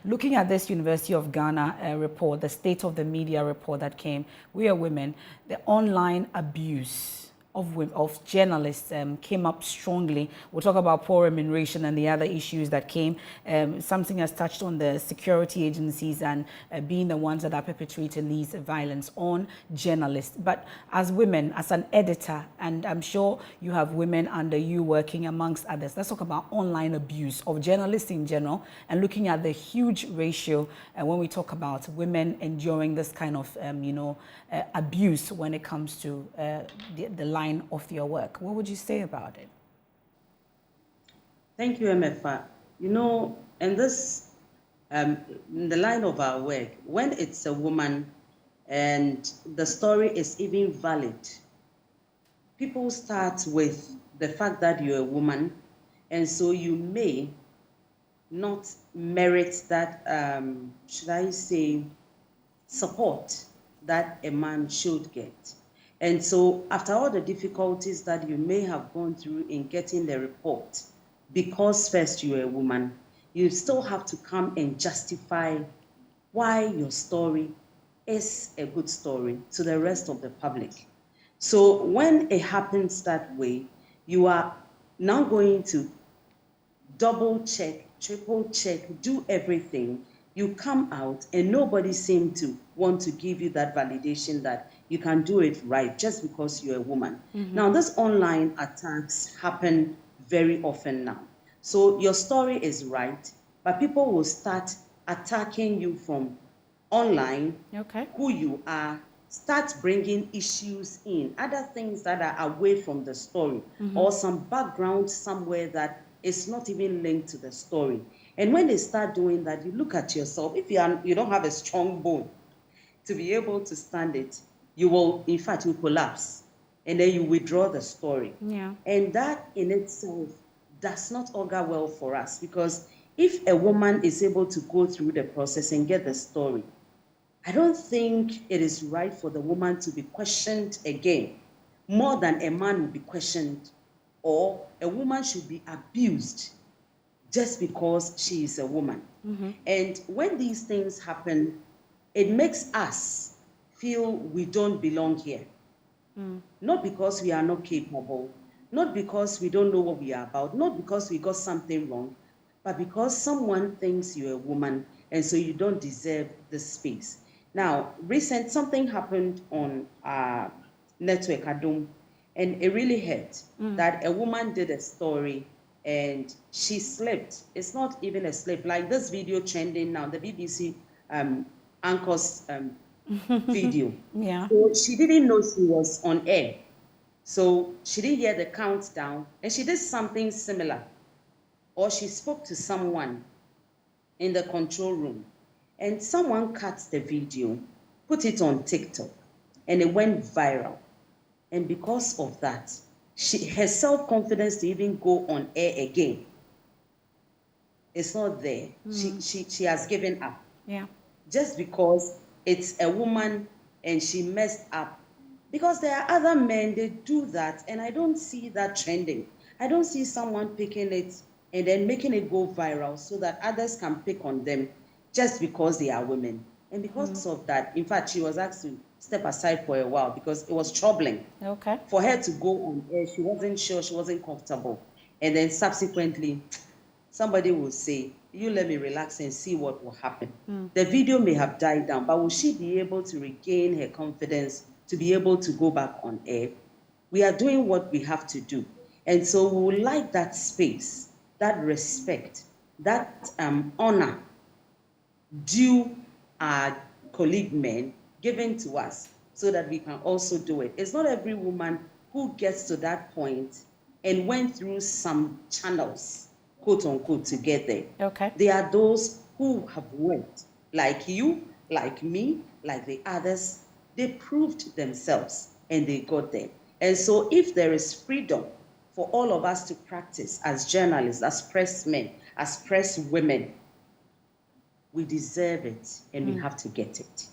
looking at this University of Ghana report, the State of the Media report that came, We Are Women, the online abuse of journalists came up strongly. We'll talk about poor remuneration and the other issues that came. Something has touched on the security agencies and being the ones that are perpetrating these violence on journalists. But as women, as an editor, and I'm sure you have women under you working amongst others, let's talk about online abuse of journalists in general and looking at the huge ratio when we talk about women enduring this kind of, abuse when it comes to the line of your work. What would you say about it? Thank you, MFA. In this, in the line of our work, when it's a woman and the story is even valid, people start with the fact that you're a woman, and so you may not merit that, should I say, support that a man should get. And so after all the difficulties that you may have gone through in getting the report, because first you're a woman, you still have to come and justify why your story is a good story to the rest of the public. So when it happens that way, you are now going to double check, triple check, do everything. You come out and nobody seems to want to give you that validation that you can do it right just because you're a woman. Now, these online attacks happen very often now. So your story is right, but people will start attacking you from online, who you are, start bringing issues in, other things that are away from the story, or some background somewhere that is not even linked to the story. And when they start doing that, you look at yourself. If you don't have a strong bone to be able to stand it, you will, in fact, you collapse. And then you withdraw the story. Yeah. And that in itself does not augur well for us, because if a woman is able to go through the process and get the story, I don't think it is right for the woman to be questioned again, more than a man will be questioned, or a woman should be abused just because she is a woman. And when these things happen, it makes us feel we don't belong here. Not because we are not capable, not because we don't know what we are about, not because we got something wrong, but because someone thinks you're a woman and so you don't deserve the space. Now, something happened on Network Adum, and it really hurt that a woman did a story and she slipped. It's not even a slip. Like this video trending now, the BBC anchor's video. Yeah. So she didn't know she was on air. So she didn't hear the countdown, and she did something similar. Or she spoke to someone in the control room, and someone cut the video, put it on TikTok, and it went viral. And because of that, her self-confidence to even go on air again, it's not there. She has given up. Yeah. Just because it's a woman and she messed up. Because there are other men, they do that, and I don't see that trending. I don't see someone picking it and then making it go viral so that others can pick on them just because they are women. And because of that, in fact, she was asked to step aside for a while because it was troubling. Okay. For her to go on air, she wasn't sure, she wasn't comfortable. And then subsequently, somebody will say, you let me relax and see what will happen. The video may have died down, but will she be able to regain her confidence to be able to go back on air? We are doing what we have to do. And so we would like that space, that respect, that honor due our colleague men given to us so that we can also do it. It's not every woman who gets to that point and went through some channels, quote unquote, to get there. Okay. There are those who have worked, like you, like me, like the others. They proved themselves and they got there. And so if there is freedom for all of us to practice as journalists, as press men, as press women, we deserve it and we have to get it.